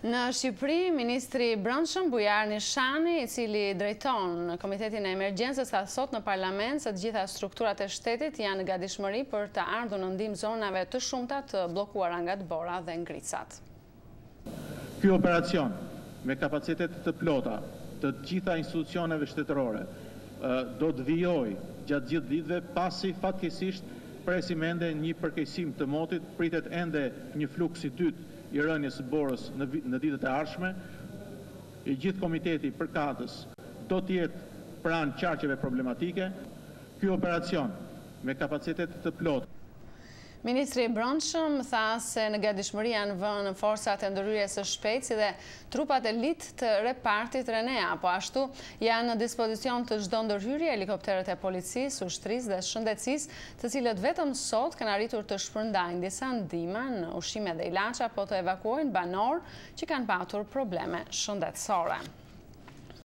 Në Shqipëri, Ministri i Brendshëm Bujar Nishani, i cili drejton Komitetin e Emergjencës, tha sot në parlament se të gjitha strukturat e shtetit janë në gatishmëri për të ardhur në ndihmë zonave të shumta të bllokuara nga Dbora dhe ngricat. Ky operacion me kapacitet të plota të gjitha institucioneve shtetërore do të vijojë gjatë gjithë ditëve, pasi fatkeqësisht presim ende një përkeqësim të motit, pritet ende një fluks i dytë i rënies së Borës në ditët e ardhshme. I gjithë komiteti përkatës do të jetë pranë qarqeve problematike. Ky operacion me kapacitet të plotë. Ministri i Brendshëm tha se në gatishmëri janë vënë forcat e ndërhyrjes së shpejtë si dhe trupat elit të repartit Renea, po ashtu janë në dispozicion të çdo ndërhyrje helikopterët e policisë, ushtrisë dhe shëndetësisë, të cilët vetëm sot kanë arritur të shpërndajnë disa ndihma në ushqime dhe ilaçe, apo të evakuojnë banor që kanë patur probleme shëndetësore.